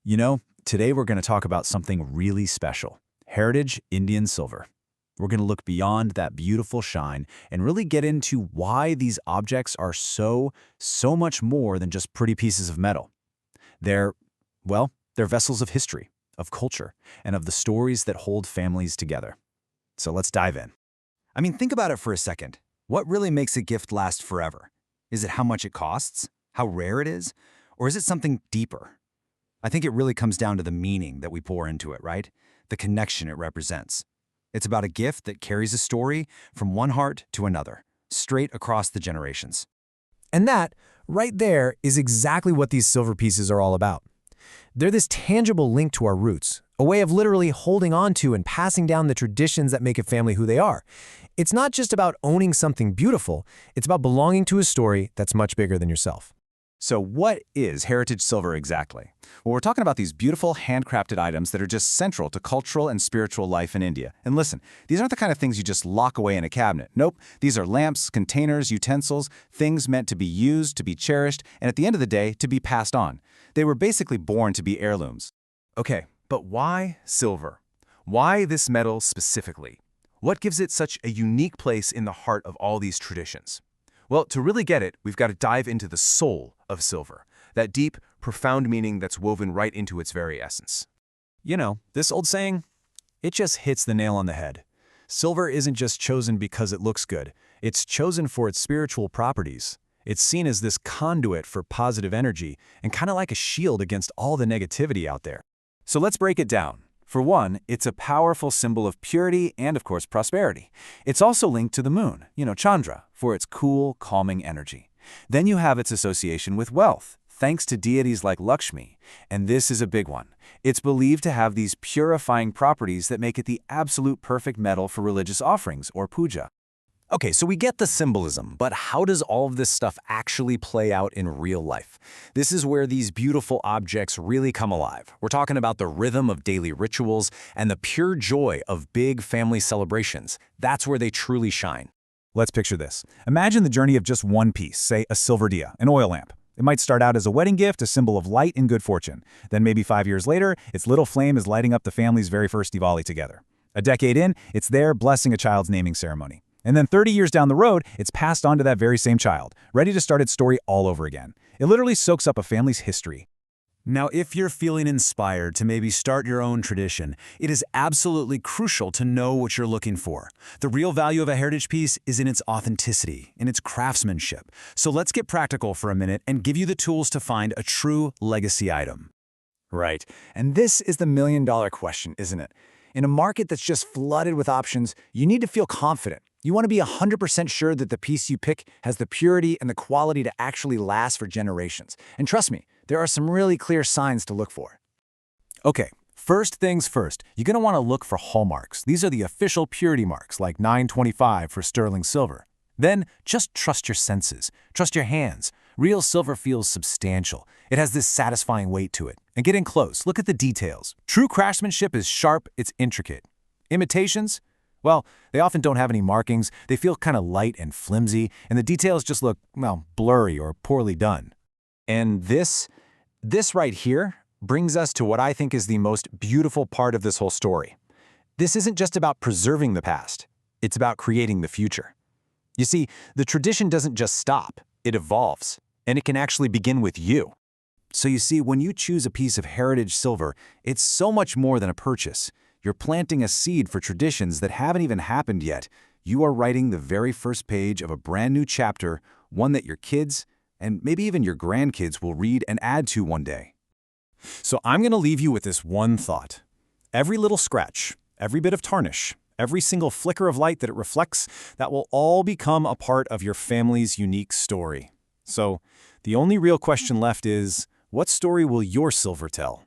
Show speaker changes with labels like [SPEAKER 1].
[SPEAKER 1] You know, today we're going to talk about something really special, heritage Indian silver. We're going to look beyond that beautiful shine and really get into why these objects are so much more than just pretty pieces of metal. They're, they're vessels of history, of culture, and of the stories that hold families together. So let's dive in.
[SPEAKER 2] I mean, think about it for a second. What really makes a gift last forever? Is it how much it costs? How rare it is? Or is it something deeper? I think it really comes down to the meaning that we pour into it, right? The connection it represents. It's about a gift that carries a story from one heart to another, straight across the generations.
[SPEAKER 3] And that, right there, is exactly what these silver pieces are all about. They're this tangible link to our roots, a way of literally holding on to and passing down the traditions that make a family who they are. It's not just about owning something beautiful, it's about belonging to a story that's much bigger than yourself.
[SPEAKER 1] So what is heritage silver exactly? Well, we're talking about these beautiful handcrafted items that are just central to cultural and spiritual life in India. And listen, these aren't the kind of things you just lock away in a cabinet. Nope, these are lamps, containers, utensils, things meant to be used, to be cherished, and at the end of the day, to be passed on. They were basically born to be heirlooms.
[SPEAKER 4] Okay, but why silver? Why this metal specifically? What gives it such a unique place in the heart of all these traditions? Well, to really get it, we've got to dive into the soul of silver, that deep, profound meaning that's woven right into its very essence.
[SPEAKER 1] You know, this old saying, it just hits the nail on the head. Silver isn't just chosen because it looks good. It's chosen for its spiritual properties. It's seen as this conduit for positive energy and kind of like a shield against all the negativity out there. So let's break it down. For one, it's a powerful symbol of purity and, of course, prosperity. It's also linked to the moon, Chandra, for its cool, calming energy. Then you have its association with wealth, thanks to deities like Lakshmi. And this is a big one. It's believed to have these purifying properties that make it the absolute perfect metal for religious offerings, or puja.
[SPEAKER 3] Okay, so we get the symbolism, but how does all of this stuff actually play out in real life? This is where these beautiful objects really come alive. We're talking about the rhythm of daily rituals and the pure joy of big family celebrations. That's where they truly shine.
[SPEAKER 1] Let's picture this. Imagine the journey of just one piece, say a silver diya, an oil lamp. It might start out as a wedding gift, a symbol of light and good fortune. Then maybe 5 years later, its little flame is lighting up the family's very first Diwali together. A decade in, it's there blessing a child's naming ceremony. And then 30 years down the road, it's passed on to that very same child, ready to start its story all over again. It literally soaks up a family's history. Now, if you're feeling inspired to maybe start your own tradition, it is absolutely crucial to know what you're looking for. The real value of a heritage piece is in its authenticity, in its craftsmanship. So let's get practical for a minute and give you the tools to find a true legacy item. Right, and this is the million-dollar question, isn't it? In a market that's just flooded with options, you need to feel confident. You want to be 100% sure that the piece you pick has the purity and the quality to actually last for generations. And trust me, there are some really clear signs to look for. Okay, first things first, you're going to want to look for hallmarks. These are the official purity marks, like 925 for sterling silver. Then, just trust your senses. Trust your hands. Real silver feels substantial. It has this satisfying weight to it. And get in close. Look at the details. True craftsmanship is sharp, it's intricate. Imitations? Well, they often don't have any markings, they feel kind of light and flimsy, and the details just look, blurry or poorly done. And this right here brings us to what I think is the most beautiful part of this whole story. This isn't just about preserving the past, it's about creating the future. You see, the tradition doesn't just stop, it evolves, and it can actually begin with you. So you see, when you choose a piece of heritage silver, it's so much more than a purchase. You're planting a seed for traditions that haven't even happened yet. You are writing the very first page of a brand new chapter, one that your kids, and maybe even your grandkids will read and add to one day. So I'm going to leave you with this one thought. Every little scratch, every bit of tarnish, every single flicker of light that it reflects, that will all become a part of your family's unique story. So the only real question left is, what story will your silver tell?